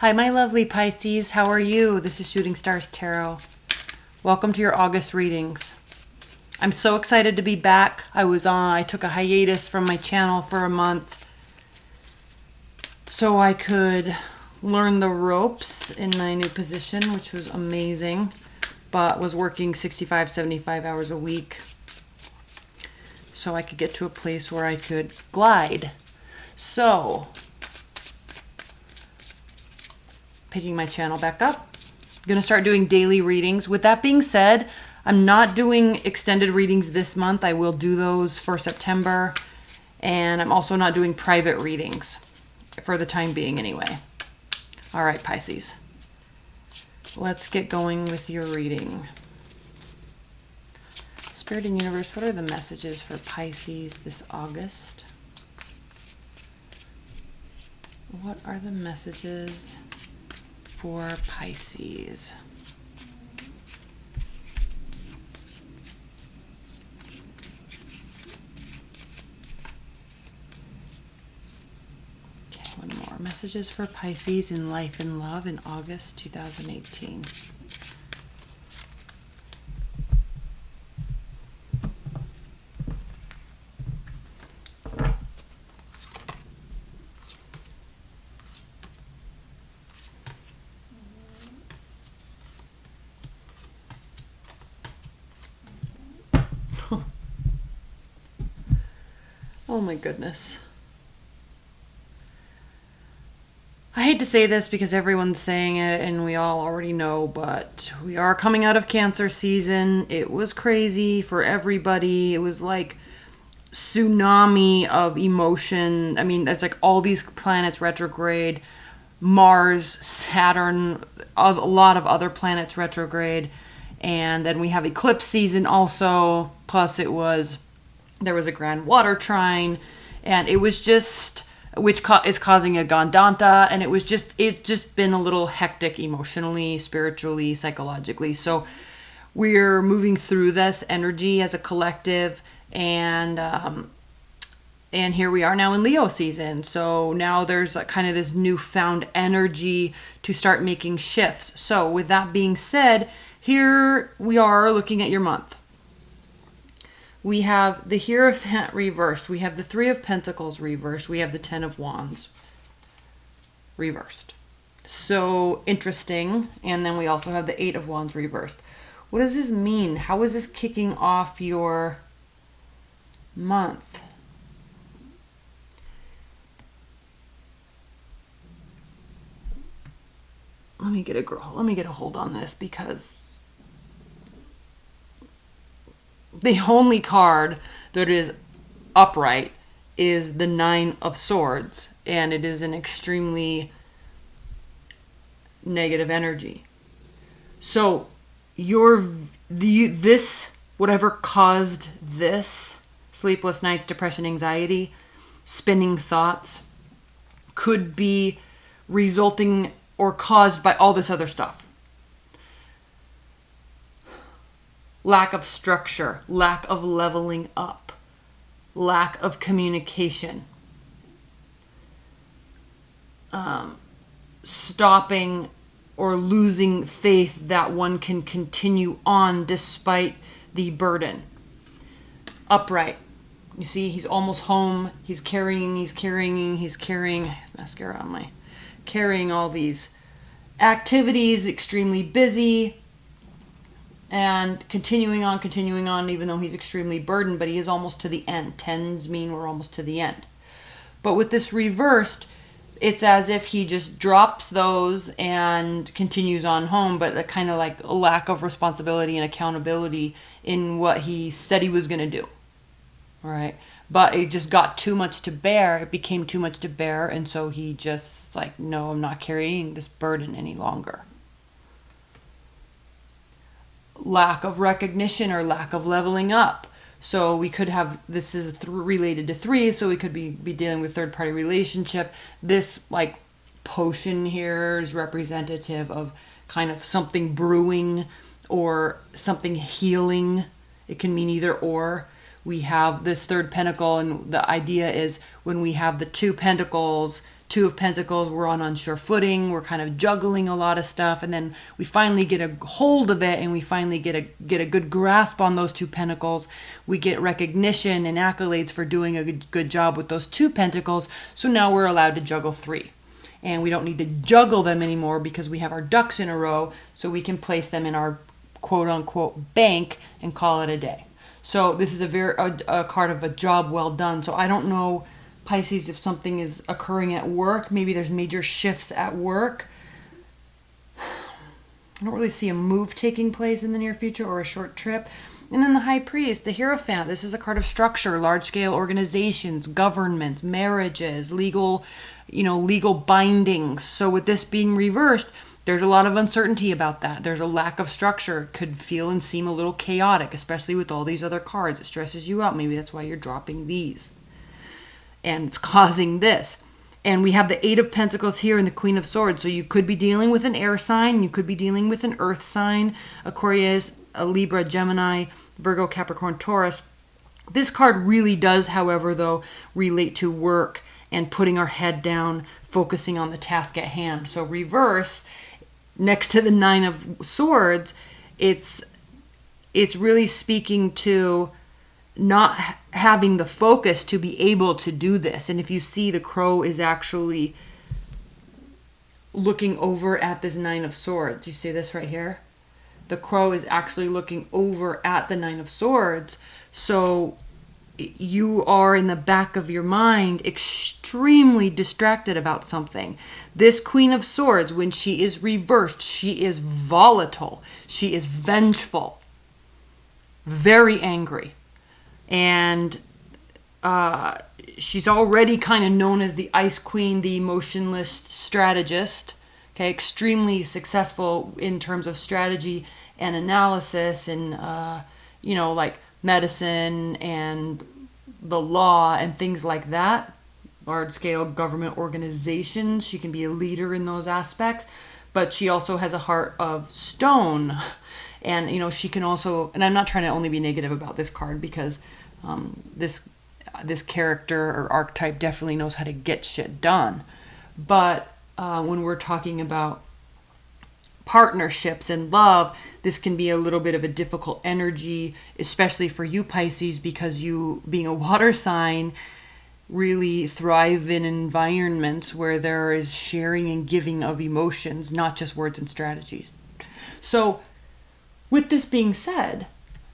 Hi, my lovely Pisces. How are you? This is Shooting Stars Tarot. Welcome to your August readings. I'm so excited to be back. I took a hiatus from my channel for a month so I could learn the ropes in my new position, which was amazing, but was working 65, 75 hours a week so I could get to a place where I could glide. So, picking my channel back up. I'm going to start doing daily readings. With that being said, I'm not doing extended readings this month. I will do those for September. And I'm also not doing private readings for the time being anyway. All right, Pisces. Let's get going with your reading. Spirit and Universe, what are the messages for Pisces this August? What are the messages for Pisces? Okay, one more. Messages for Pisces in life and love in August 2018. Oh my goodness. I hate to say this because everyone's saying it and we all already know, but we are coming out of Cancer season. It was crazy for everybody. It was like tsunami of emotion. I mean, there's like all these planets retrograde, Mars, Saturn, a lot of other planets retrograde, and then we have eclipse season also. Plus there was a grand water trine, and it was just, which is causing a Gandanta, and it's just been a little hectic emotionally, spiritually, psychologically. So we're moving through this energy as a collective, and here we are now in Leo season. So now there's kind of this newfound energy to start making shifts. So with that being said, here we are looking at your month. We have the Hierophant reversed. We have the Three of Pentacles reversed. We have the Ten of Wands reversed. So interesting. And then we also have the Eight of Wands reversed. What does this mean? How is this kicking off your month? Let me get a hold on this, because the only card that is upright is the Nine of Swords, and it is an extremely negative energy. So whatever caused this, sleepless nights, depression, anxiety, spinning thoughts, could be resulting or caused by all this other stuff. Lack of structure, lack of leveling up, lack of communication, stopping or losing faith that one can continue on despite the burden. Upright. You see, he's almost home. He's carrying mascara on my, carrying all these activities, extremely busy, and continuing on, even though he's extremely burdened, but he is almost to the end. Tens mean we're almost to the end. But with this reversed, it's as if he just drops those and continues on home, but a kind of like a lack of responsibility and accountability in what he said he was going to do. All right. But it just got too much to bear. It became too much to bear. And so he just like, no, I'm not carrying this burden any longer. Lack of recognition or lack of leveling up. So we could have, this is related to 3, so we could be dealing with third-party relationship. This like potion here is representative of kind of something brewing or something healing. It can mean either or. We have this third pentacle, and the idea is when we have the 2 pentacles Two of Pentacles, we're on unsure footing. We're kind of juggling a lot of stuff. And then we finally get a hold of it, and we finally get a good grasp on those Two Pentacles. We get recognition and accolades for doing a good job with those Two Pentacles. So now we're allowed to juggle three. And we don't need to juggle them anymore because we have our ducks in a row, so we can place them in our quote-unquote bank and call it a day. So this is a card of a job well done. So I don't know, Pisces, if something is occurring at work. Maybe there's major shifts at work. I don't really see a move taking place in the near future or a short trip. And then the High Priest, the Hierophant. This is a card of structure, large-scale organizations, governments, marriages, legal bindings. So with this being reversed, there's a lot of uncertainty about that. There's a lack of structure. It could feel and seem a little chaotic, especially with all these other cards. It stresses you out. Maybe that's why you're dropping these. And it's causing this. And we have the Eight of Pentacles here and the Queen of Swords. So you could be dealing with an air sign. You could be dealing with an earth sign. Aquarius, a Libra, Gemini, Virgo, Capricorn, Taurus. This card really does, however, though, relate to work and putting our head down, focusing on the task at hand. So reverse, next to the Nine of Swords, it's really speaking to not having the focus to be able to do this. And if you see, the crow is actually looking over at this Nine of Swords. You see this right here? The crow is actually looking over at the Nine of Swords. So you are in the back of your mind extremely distracted about something. This Queen of Swords, when she is reversed, she is volatile. She is vengeful. Very angry. And she's already kind of known as the Ice Queen, the emotionless strategist. Okay, extremely successful in terms of strategy and analysis and, like medicine and the law and things like that. Large-scale government organizations. She can be a leader in those aspects. But she also has a heart of stone. And, she can also... And I'm not trying to only be negative about this card because this character or archetype definitely knows how to get shit done. But when we're talking about partnerships and love, this can be a little bit of a difficult energy, especially for you, Pisces, because you, being a water sign, really thrive in environments where there is sharing and giving of emotions, not just words and strategies. So with this being said,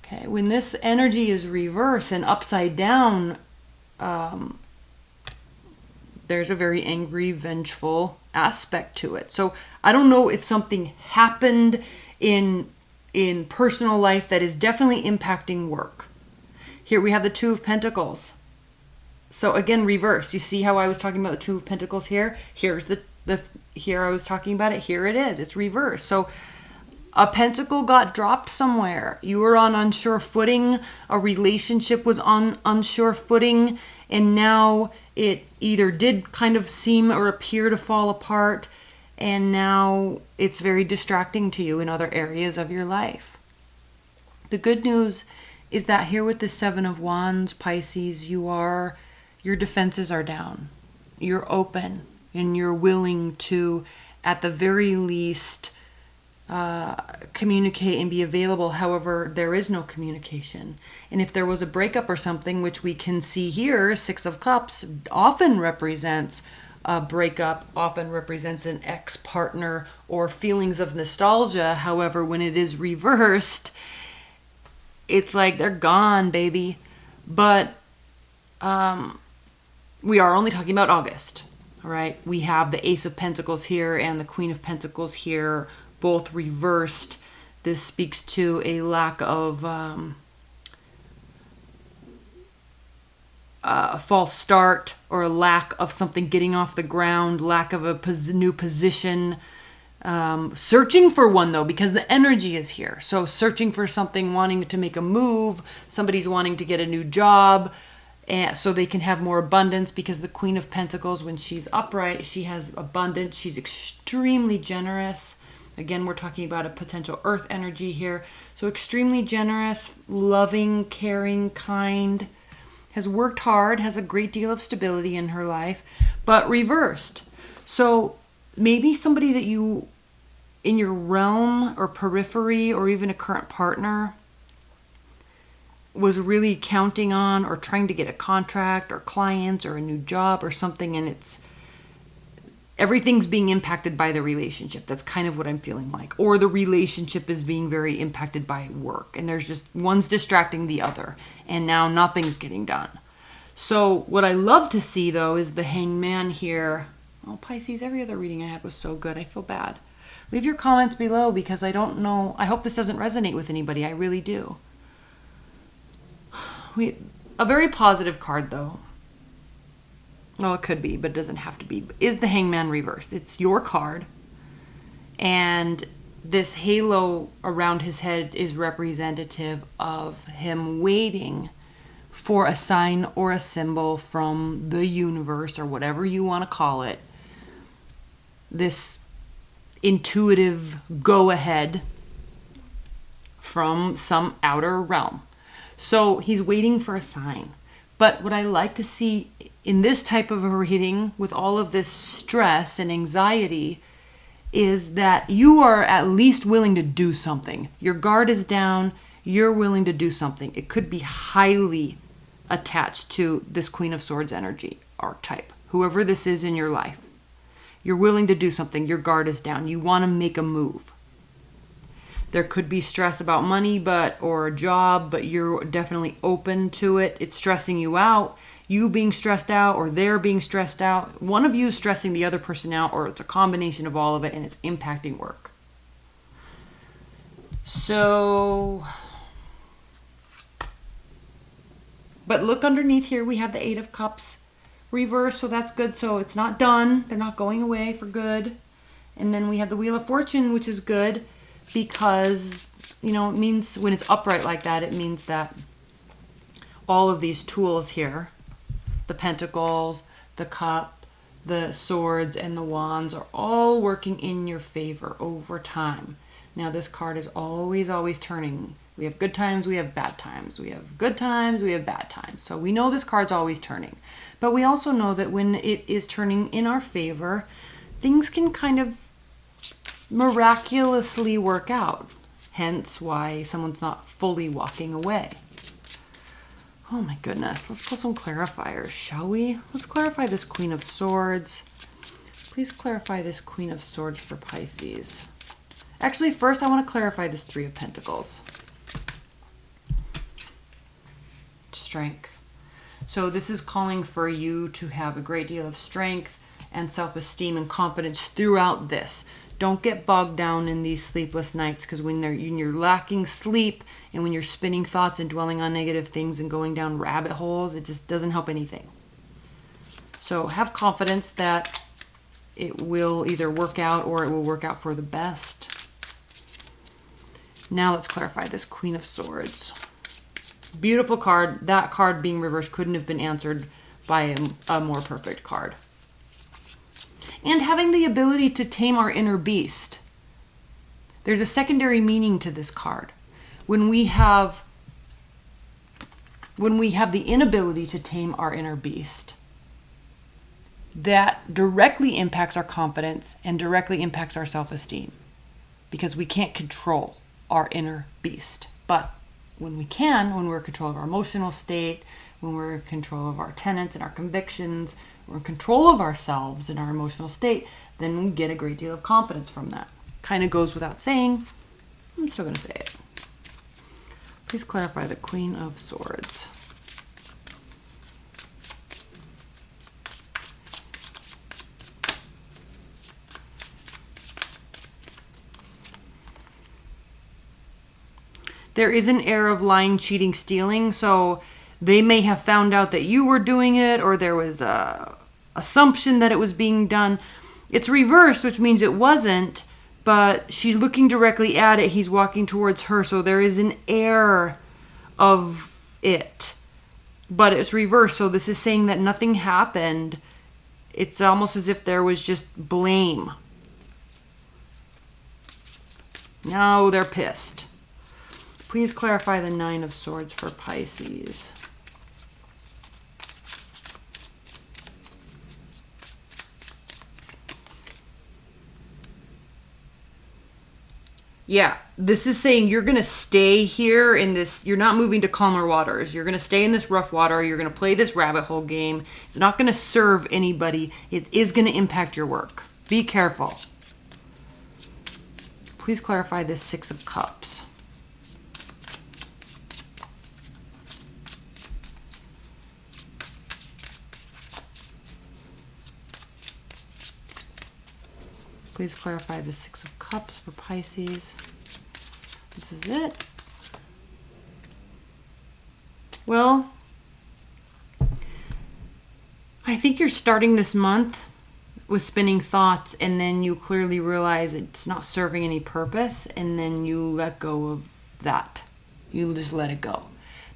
okay, when this energy is reversed and upside down, there's a very angry, vengeful aspect to it. So I don't know if something happened in personal life that is definitely impacting work. Here we have the Two of Pentacles. So again, reverse. You see how I was talking about the Two of Pentacles here? Here's here I was talking about it. Here it is. It's reversed. So a pentacle got dropped somewhere. You were on unsure footing. A relationship was on unsure footing. And now it either did kind of seem or appear to fall apart. And now it's very distracting to you in other areas of your life. The good news is that here with the Seven of Wands, Pisces, your defenses are down. You're open and you're willing to, at the very least, communicate and be available. However, there is no communication. And if there was a breakup or something, which we can see here, Six of Cups often represents a breakup, often represents an ex-partner or feelings of nostalgia. However, when it is reversed, it's like they're gone, baby. But we are only talking about August. All right. We have the Ace of Pentacles here and the Queen of Pentacles here, both reversed. This speaks to a lack of a false start or a lack of something getting off the ground, lack of a new position. Searching for one, though, because the energy is here. So searching for something, wanting to make a move. Somebody's wanting to get a new job so they can have more abundance, because the Queen of Pentacles, when she's upright, she has abundance. She's extremely generous. Again, we're talking about a potential earth energy here. So extremely generous, loving, caring, kind, has worked hard, has a great deal of stability in her life, but reversed. So maybe somebody that you, in your realm or periphery, or even a current partner, was really counting on or trying to get a contract or clients or a new job or something, and everything's being impacted by the relationship. That's kind of what I'm feeling like. Or the relationship is being very impacted by work, and there's just one's distracting the other, and now nothing's getting done. So what I love to see, though, is the Hangman here. Oh, Pisces, every other reading I had was so good. I feel bad. Leave your comments below, because I don't know. I hope this doesn't resonate with anybody. I really do. A very positive card, though. Well, it could be, but it doesn't have to be. Is the Hangman reversed? It's your card. And this halo around his head is representative of him waiting for a sign or a symbol from the universe, or whatever you want to call it. This intuitive go-ahead from some outer realm. So he's waiting for a sign. But what I like to see in this type of a reading, with all of this stress and anxiety, is that you are at least willing to do something. Your guard is down. You're willing to do something. It could be highly attached to this Queen of Swords energy archetype. Whoever this is in your life. You're willing to do something. Your guard is down. You want to make a move. There could be stress about money or a job, but you're definitely open to it. It's stressing you out. You being stressed out, or they're being stressed out. One of you is stressing the other person out, or it's a combination of all of it, and it's impacting work. So, but look underneath here. We have the Eight of Cups reversed, so that's good. So it's not done. They're not going away for good. And then we have the Wheel of Fortune, which is good. Because, it means when it's upright like that, it means that all of these tools here, the Pentacles, the Cup, the Swords, and the Wands, are all working in your favor over time. Now, this card is always, always turning. We have good times, we have bad times. We have good times, we have bad times. So we know this card's always turning. But we also know that when it is turning in our favor, things can kind of miraculously work out. Hence why someone's not fully walking away. Oh my goodness. Let's pull some clarifiers, shall we? Let's clarify this Queen of Swords. Please clarify this Queen of Swords for Pisces. Actually, first I want to clarify this Three of Pentacles. Strength. So this is calling for you to have a great deal of strength and self-esteem and confidence throughout this. Don't get bogged down in these sleepless nights, because when you're lacking sleep and when you're spinning thoughts and dwelling on negative things and going down rabbit holes, it just doesn't help anything. So have confidence that it will either work out, or it will work out for the best. Now let's clarify this Queen of Swords. Beautiful card. That card being reversed couldn't have been answered by a more perfect card. And having the ability to tame our inner beast. There's a secondary meaning to this card. When we have the inability to tame our inner beast, that directly impacts our confidence and directly impacts our self-esteem, because we can't control our inner beast. But when we're in control of our emotional state, when we're in control of our tenets and our convictions, we're in control of ourselves and our emotional state, then we get a great deal of confidence from that. Kind of goes without saying. I'm still going to say it. Please clarify the Queen of Swords. There is an air of lying, cheating, stealing. So they may have found out that you were doing it, or there was a assumption that it was being done. It's reversed, which means it wasn't, but she's looking directly at it. He's walking towards her. So there is an air of it, but it's reversed. So this is saying that nothing happened. It's almost as if there was just blame. Now they're pissed. Please clarify the Nine of Swords for Pisces. Yeah, this is saying you're going to stay here in this. You're not moving to calmer waters. You're going to stay in this rough water. You're going to play this rabbit hole game. It's not going to serve anybody. It is going to impact your work. Be careful. Please clarify this Six of Cups. Please clarify the Six of Cups for Pisces. This is it. Well, I think you're starting this month with spinning thoughts, and then you clearly realize it's not serving any purpose, and then you let go of that. You just let it go.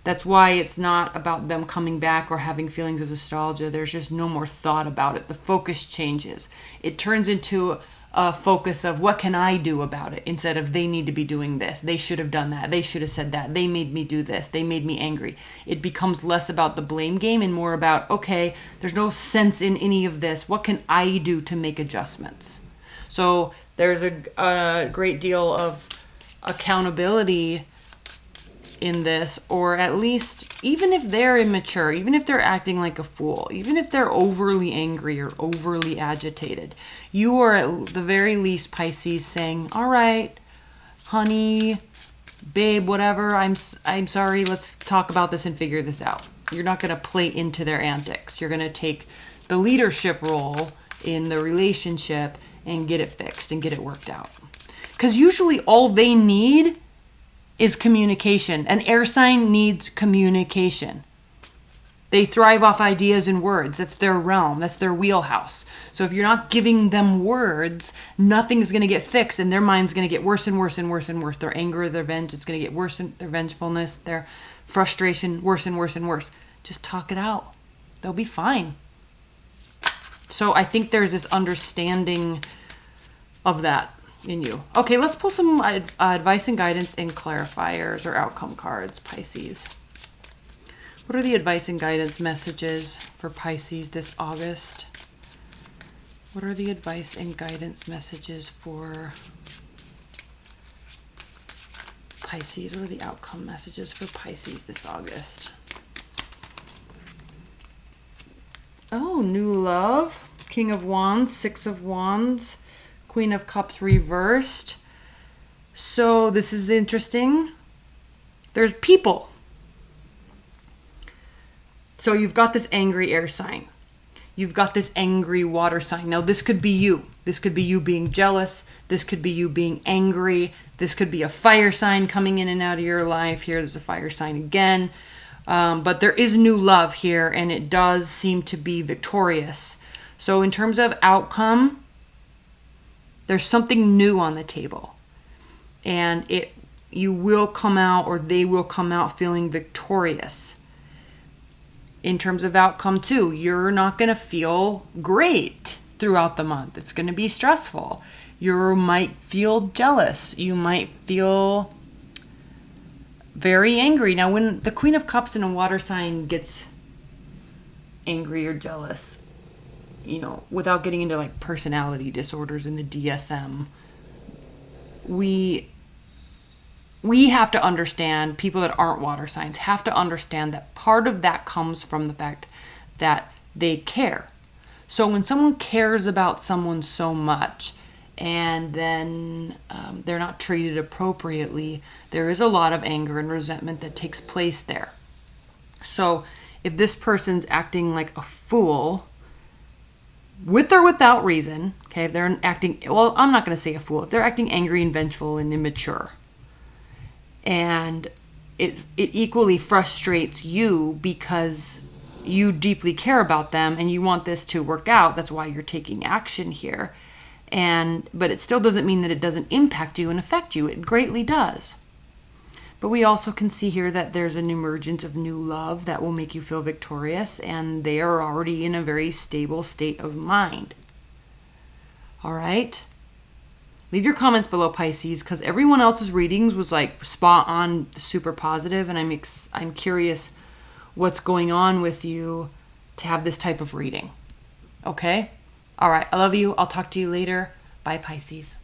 That's why it's not about them coming back or having feelings of nostalgia. There's just no more thought about it. The focus changes. It turns into a focus of what can I do about it, instead of they need to be doing this. They should have done that. They should have said that. They made me do this. They made me angry. It becomes less about the blame game and more about, okay, there's no sense in any of this. What can I do to make adjustments? So there's a great deal of accountability in this, or at least even if they're immature, even if they're acting like a fool, even if they're overly angry or overly agitated, you are at the very least, Pisces, saying, all right, honey, babe, whatever, I'm sorry, let's talk about this and figure this out. You're not going to play into their antics. You're going to take the leadership role in the relationship and get it fixed and get it worked out. Because usually all they need is communication. An air sign needs communication. They thrive off ideas and words. That's their realm. That's their wheelhouse. So if you're not giving them words, nothing's going to get fixed, and their mind's going to get worse and worse and worse and worse. Their anger, their revenge, it's going to get worse, and their vengefulness, their frustration, worse and worse and worse. Just talk it out. They'll be fine. So I think there's this understanding of that in you. Okay, let's pull some advice and guidance and clarifiers or outcome cards, Pisces. What are the advice and guidance messages for Pisces this August? What are the advice and guidance messages for Pisces? What are the outcome messages for Pisces this August? Oh, new love. King of Wands, Six of Wands, Queen of Cups reversed. So this is interesting. There's people. So you've got this angry air sign. You've got this angry water sign. Now this could be you. This could be you being jealous. This could be you being angry. This could be a fire sign coming in and out of your life. Here, there's a fire sign again. But there is new love here, and it does seem to be victorious. So in terms of outcome, there's something new on the table, and you will come out, or they will come out feeling victorious. In terms of outcome too, you're not going to feel great throughout the month. It's going to be stressful. You might feel jealous. You might feel very angry. Now, when the Queen of Cups in a water sign gets angry or jealous, without getting into like personality disorders in the DSM, we have to understand, people that aren't water signs have to understand that part of that comes from the fact that they care. So when someone cares about someone so much and then they're not treated appropriately, there is a lot of anger and resentment that takes place there. So if this person's acting like a fool, with or without reason, okay, if they're acting, well, I'm not going to say a fool, if they're acting angry and vengeful and immature, and it equally frustrates you because you deeply care about them and you want this to work out, that's why you're taking action here, but it still doesn't mean that it doesn't impact you and affect you. It greatly does. But we also can see here that there's an emergence of new love that will make you feel victorious, and they are already in a very stable state of mind. All right? Leave your comments below, Pisces, because everyone else's readings was like spot on, super positive, and I'm curious what's going on with you to have this type of reading. Okay? All right. I love you. I'll talk to you later. Bye, Pisces.